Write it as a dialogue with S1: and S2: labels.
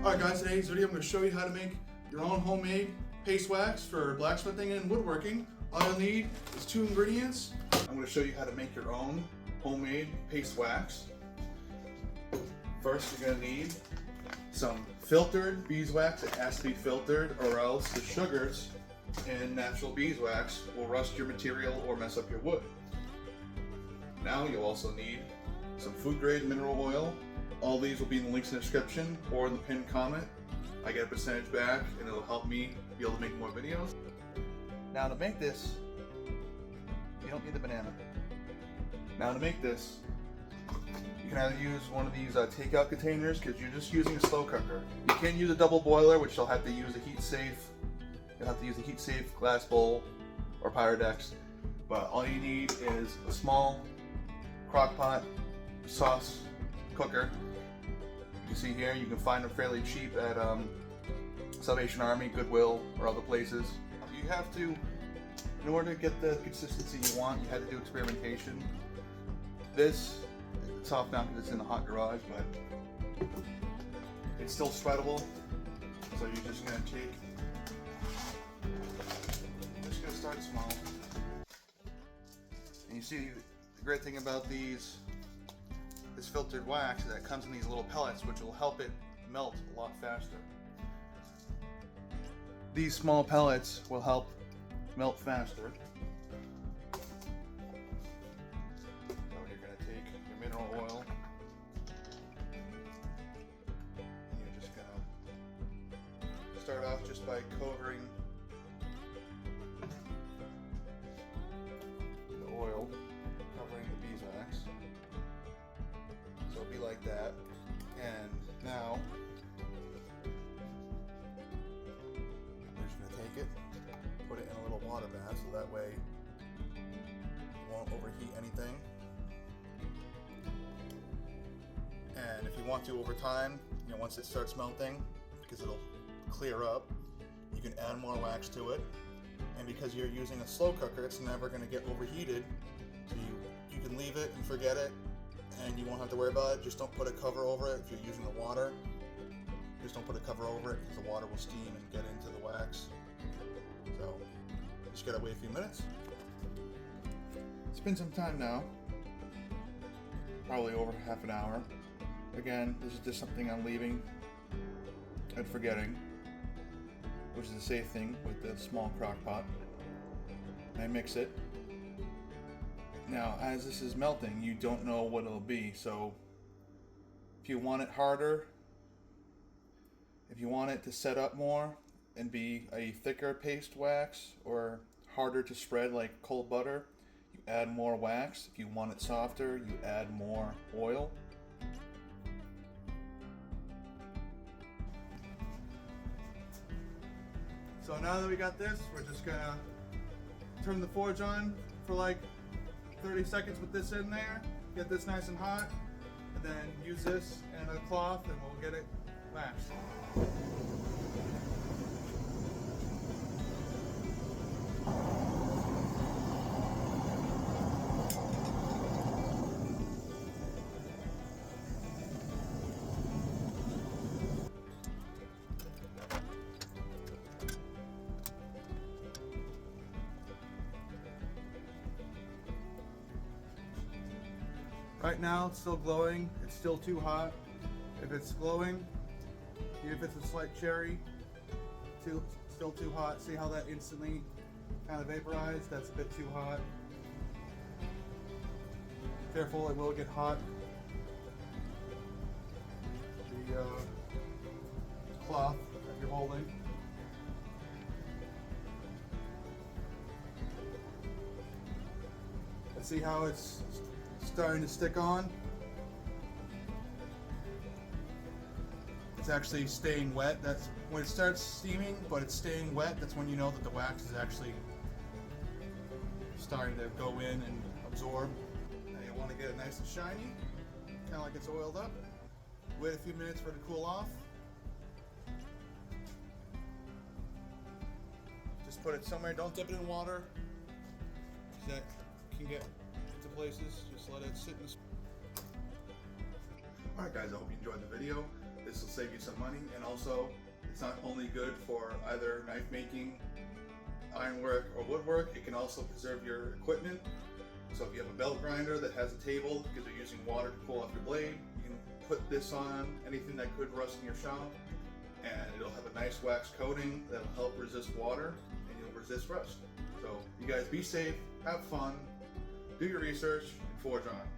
S1: Alright guys, today's video I'm going to show you how to make your own homemade paste wax for blacksmithing and woodworking. All you'll need is 2 ingredients. I'm going to show you how to make your own homemade paste wax. First, you're going to need some filtered beeswax. It has to be filtered or else the sugars in natural beeswax will rust your material or mess up your wood. Now you'll also need some food grade mineral oil. All these will be in the links in the description or in the pinned comment. I get a percentage back and it'll help me be able to make more videos. Now to make this, you don't need the banana. Now to make this, you can either use one of these takeout containers because you're just using a slow cooker. You can use a double boiler, which you'll have to use a heat safe. You'll have to use a heat safe glass bowl or Pyrex. But all you need is a small crock pot sauce cooker. You can see here, you can find them fairly cheap at Salvation Army, Goodwill, or other places. You have to, in order to get the consistency you want, you had to do experimentation. This, it's off now because it's in the hot garage, but it's still spreadable. So you're just gonna start small. And you see, the great thing about this filtered wax is that it comes in these little pellets, which will help it melt a lot faster. These small pellets will help melt faster. So you're going to take your mineral oil and you're just going to start off just by covering the oil, covering the beeswax. So it'll be like that. And now we're just going to take it, put it in a little water bath so that way it won't overheat anything. And if you want to over time, once it starts melting, because it'll clear up, you can add more wax to it. And because you're using a slow cooker, it's never going to get overheated. So you can leave it and forget it, and you won't have to worry about it. Just don't put a cover over it if you're using the water. Just don't put a cover over it because the water will steam and get into the wax. So just gotta wait a few minutes. It's been some time now, probably over half an hour. Again, this is just something I'm leaving and forgetting, which is the safe thing with the small crock pot. And I mix it. Now, as this is melting, you don't know what it'll be, so if you want it harder, if you want it to set up more and be a thicker paste wax or harder to spread like cold butter, you add more wax. If you want it softer, you add more oil. So now that we got this, we're just gonna turn the forge on for like 30 seconds with this in there, get this nice and hot, and then use this and a cloth and we'll get it waxed. Right now it's still glowing, it's still too hot. If it's glowing, even if it's a slight cherry, still too hot. See how that instantly kind of vaporized? That's a bit too hot. Careful, it will get hot. The cloth that you're holding. Let's see how it's starting to stick on. It's actually staying wet. That's when it starts steaming, but it's staying wet. That's when you know that the wax is actually starting to go in and absorb. Now you want to get it nice and shiny, kind of like it's oiled up. Wait a few minutes for it to cool off. Just put it somewhere. Don't dip it in water, because that can get into places. Just let it sit in the... Alright guys, I hope you enjoyed the video. This will save you some money, and also it's not only good for either knife making, ironwork, or woodwork, it can also preserve your equipment. So if you have a belt grinder that has a table because you're using water to pull off your blade, you can put this on anything that could rust in your shop, and it'll have a nice wax coating that'll help resist water, and you'll resist rust. So you guys be safe, have fun, do your research, and forge on.